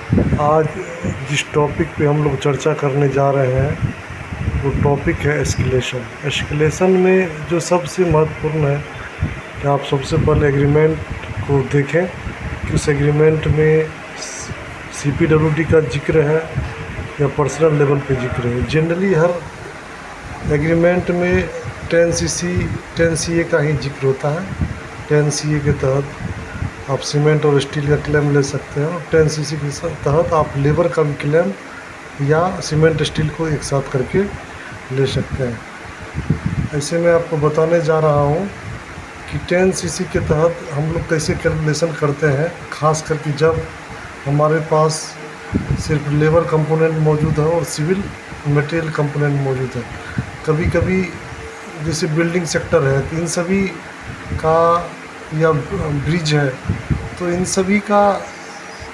आज जिस टॉपिक पे हम लोग चर्चा करने जा रहे हैं वो टॉपिक है एस्केलेशन। एस्केलेशन में जो सबसे महत्वपूर्ण है कि आप सबसे पहले एग्रीमेंट को देखें कि उस एग्रीमेंट में CPWD का जिक्र है या पर्सनल लेवल पे जिक्र है। जनरली हर एग्रीमेंट में 10 का ही जिक्र होता है। 10 के तहत आप सीमेंट और स्टील का क्लेम ले सकते हैं और 10 के तहत आप लेबर का भी क्लेम या सीमेंट स्टील को एक साथ करके ले सकते हैं। ऐसे में आपको बताने जा रहा हूँ कि 10 के तहत हम लोग कैसे कैलकुलेशन करते हैं, ख़ास करके जब हमारे पास सिर्फ लेबर कंपोनेंट मौजूद है और सिविल मटेरियल कंपोनेंट मौजूद है। कभी कभी जैसे बिल्डिंग सेक्टर है तो इन सभी का, या ब्रिज है तो इन सभी का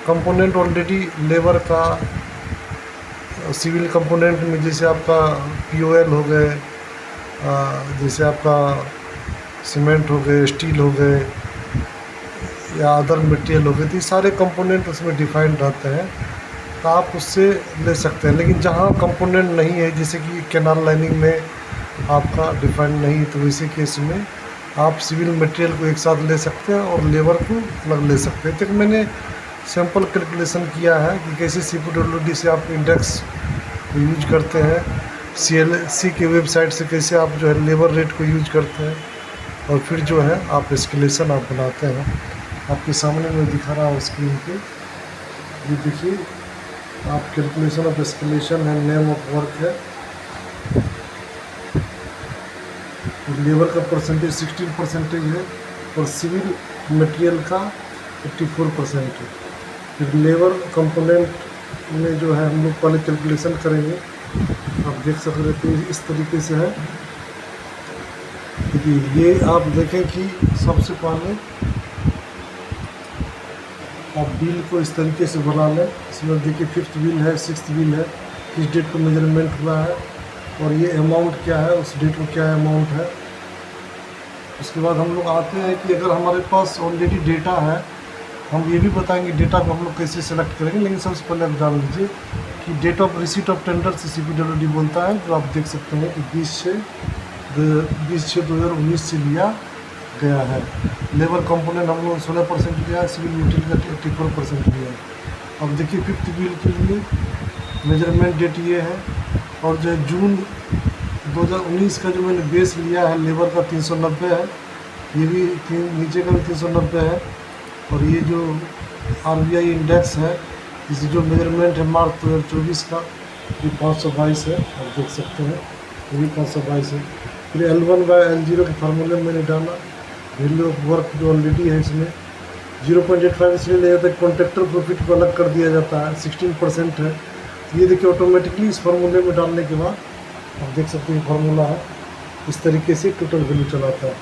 कंपोनेंट ऑलरेडी लेबर का, सिविल कंपोनेंट में जैसे आपका POL हो गए, जैसे आपका सीमेंट हो गए, स्टील हो गए या अदर मटेरियल हो गए, तो ये सारे कंपोनेंट उसमें डिफाइंड रहते हैं तो आप उससे ले सकते हैं। लेकिन जहाँ कंपोनेंट नहीं है, जैसे कि कैनाल लाइनिंग में आपका डिफाइंड नहीं है, तो वैसे केस में आप सिविल मटेरियल को एक साथ ले सकते हैं और लेबर को अलग ले सकते हैं। तो मैंने सैम्पल कैलकुलेशन किया है कि कैसे CPWD से आप इंडेक्स यूज करते हैं, CLC के वेबसाइट से कैसे आप जो है लेबर रेट को यूज करते हैं और फिर जो है आप एस्केलेशन आप बनाते हैं। आपके सामने मैं दिखा रहा हूँ स्क्रीन पे, ये देखिए आप कैलकुलेशन ऑफ एस्केलेशन है, नेम ऑफ वर्क है, लेबर का परसेंटेज 16% है और सिविल मटेरियल का 54% है। फिर लेबर कंपोनेंट में जो है हम लोग पहले कैलकुलेशन करेंगे, आप देख सकते हैं इस तरीके से है। देखिए ये आप देखें कि सबसे पहले आप बिल को इस तरीके से बना लें। इसमें देखिए 5th बिल है, 6th बिल है, किस डेट को मेजरमेंट हुआ है और ये अमाउंट क्या है, उस डेट को क्या अमाउंट है। उसके बाद हम लोग आते हैं कि अगर हमारे पास ऑलरेडी डेटा है, हम ये भी बताएंगे डेटा को हम लोग कैसे सेलेक्ट करेंगे, लेकिन सबसे पहले आप जान लीजिए कि date of receipt of tender से CPWD बोलता है, जो आप देख सकते हैं कि 20/6/2019 से लिया गया है। लेबर कंपोनेंट हम लोग 16% लिया है, सिविल मटेरियल का 84% लिया है। अब देखिए 5th बिल के लिए मेजरमेंट डेट ये है और जो जून 2019 का जो मैंने बेस लिया है लेबर का 390 है, ये भी नीचे का भी 390 है और ये जो RBI इंडेक्स है जिसे जो मेजरमेंट है मार्च 2024 का, ये 522 है, आप देख सकते हैं ये भी 522 है। फिर L1/L0 के फार्मूले में मैंने डाला, वैल्यू ऑफ वर्क जो ऑलरेडी है इसमें 0.85 इसलिए लिया जाता है, कॉन्ट्रैक्टर प्रॉफिट को अलग कर दिया जाता है, 16% है। ये देखिए ऑटोमेटिकली इस फार्मूले में डालने के बाद आप देख सकते हैं फार्मूला है, इस तरीके से टोटल वैल्यू चलाता है।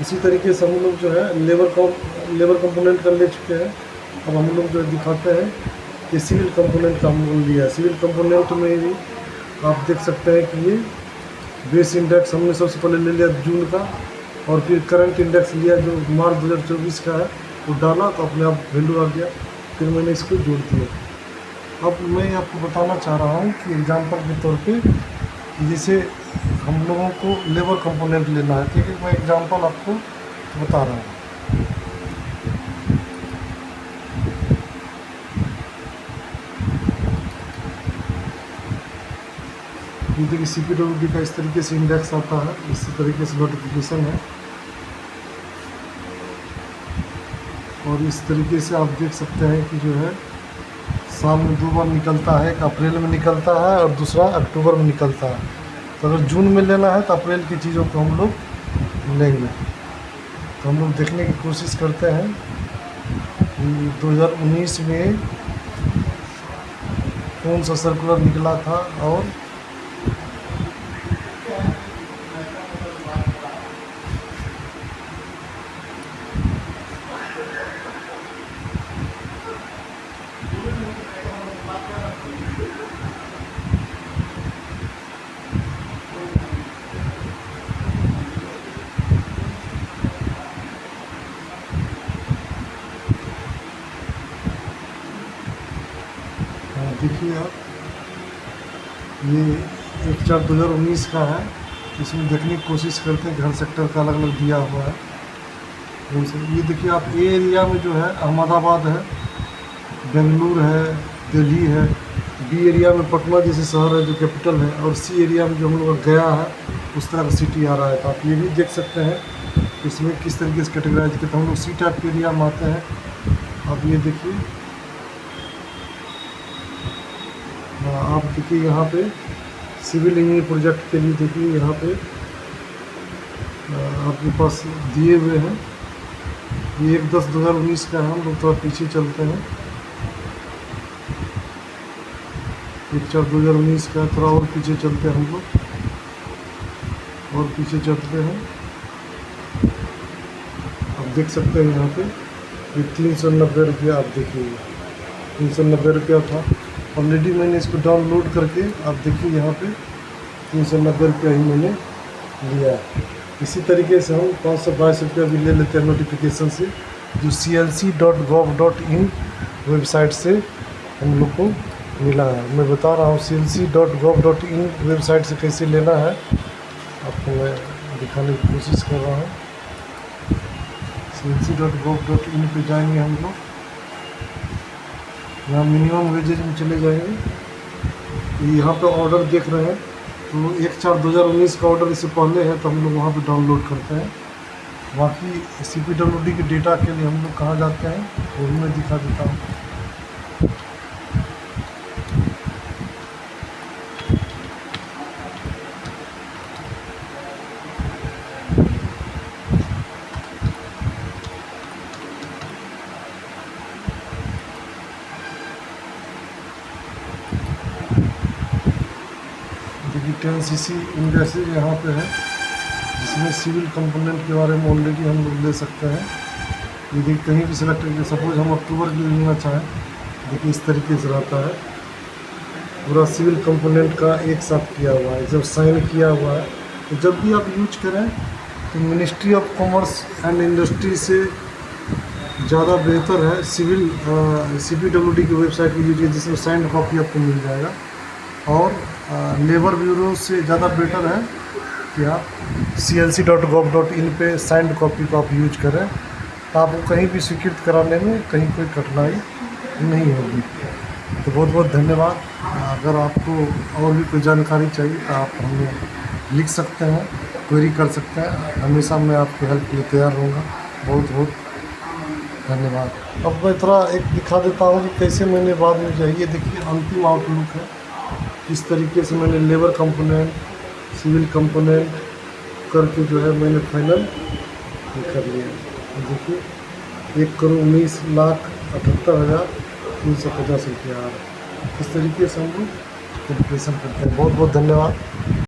इसी तरीके से हम लोग जो है लेबर कंपोनेंट का ले चुके हैं। अब हम लोग जो दिखाते हैं कि सिविल कंपोनेंट का हम लोग लिया है। सिविल कंपोनेंट में भी आप देख सकते हैं कि ये बेस इंडेक्स हमने सबसे पहले ले लिया जून का और फिर करंट इंडेक्स लिया जो मार्च 2024 का है, वो डाला तो अपने आप वैल्यू आ गया, फिर मैंने इसको जोड़ दिया। अब मैं आपको बताना चाह रहा हूँ कि एग्जांपल के तौर पे जैसे हम लोगों को लेबर कंपोनेंट लेना है, ठीक है, मैं एग्जांपल आपको बता रहा हूँ। ये देखिए CPWD का इस तरीके से इंडेक्स आता है, इसी तरीके से नोटिफिकेशन है और इस तरीके से आप देख सकते हैं कि जो है साल में 2 बार निकलता है, एक अप्रैल में निकलता है और दूसरा अक्टूबर में निकलता है। तो अगर जून में लेना है तो अप्रैल की चीज़ों को हम लोग लेंगे। तो हम लोग देखने की कोशिश करते हैं 2019 में कौन सा सर्कुलर निकला था और देखिए आप, ये 1/4/2019 का है। इसमें देखने की कोशिश करते हैं, घर सेक्टर का अलग अलग दिया हुआ है। ये देखिए आप, ए एरिया में जो है अहमदाबाद है, बेंगलुरु है, दिल्ली है। बी एरिया में पटना जैसे शहर है जो कैपिटल है, और सी एरिया में जो हम लोग गया है उस तरह का सिटी आ रहा है। तो आप ये भी देख सकते हैं इसमें किस तरीके से कैटेगराइज किया। तो हम लोग सी टाइप के एरिया में आते हैं। आप ये देखिए, आप देखिए यहाँ पे सिविल इंजीनियरिंग प्रोजेक्ट के लिए देखिए यहाँ पे आपके पास दिए हुए हैं। ये 1/10/2019 का है। हम लोग थोड़ा पीछे चलते हैं, 1/4/2019 का। थोड़ा और पीछे चलते हैं हम लोग, और पीछे चलते हैं। आप देख सकते हैं यहाँ पे ये 390 रुपया। आप देखिए 390 रुपया था। ऑलरेडी मैंने इसको डाउनलोड करके, आप देखिए यहाँ पे 390 रुपया ही मैंने लिया है। इसी तरीके से हम 522 रुपया भी ले लेते हैं नोटिफिकेशन से, जो clc.gov.in वेबसाइट से हम लोग को मिला है। मैं बता रहा हूँ clc.gov.in वेबसाइट से कैसे लेना है, आपको मैं दिखाने की कोशिश कर रहा हूँ। clc.gov.in पे जाएंगे हम लोग, यहाँ मिनिमम वेजेज में चले जाएंगे। यहाँ पे ऑर्डर देख रहे हैं, तो 1/4/2019 का ऑर्डर इससे पहले है, तो हम लोग वहाँ पे डाउनलोड करते हैं। बाकी CPWD के डेटा के लिए हम लोग कहाँ जाते हैं वो भी मैं दिखा देता हूँ। देखिए 10cc इंडस्ट्री यहाँ पे है, जिसमें सिविल कंपोनेंट के बारे में ऑलरेडी हम लोग ले सकते हैं। यदि कहीं भी सिलेक्ट करके, सपोज हम अक्टूबर के लिए लेना चाहें, देखिए इस तरीके से रहता है। पूरा सिविल कंपोनेंट का एक साथ किया हुआ है, जब साइन किया हुआ है। तो जब भी आप यूज करें तो ministry of commerce and industry से ज़्यादा बेहतर है सिविल CPWD की वेबसाइट की यूज, जिसमें साइंड कॉपी आपको मिल जाएगा। और लेबर ब्यूरो से ज़्यादा बेटर है कि आप clc.gov.in पे साइंड कॉपी को आप यूज करें, तो आपको कहीं भी स्वीकृत कराने में कहीं कोई कठिनाई नहीं होगी। तो बहुत बहुत धन्यवाद। अगर आपको और भी कोई जानकारी चाहिए तो आप हमें लिख सकते हैं, क्वेरी कर सकते हैं। हमेशा मैं आपकी हेल्प के लिए तैयार रहूँगा। बहुत बहुत धन्यवाद। अब मैं थोड़ा एक दिखा देता हूँ कि कैसे मैंने बाद में चाहिए। देखिए अंतिम आउटलुक है, किस तरीके से मैंने लेबर कंपोनेंट, सिविल कंपोनेंट करके जो है मैंने फाइनल कर लिया। देखिए 1,19,78,350 रुपया आ रहा है। इस तरीके से हम लोग कैलकुलेशन करते हैं। बहुत बहुत धन्यवाद।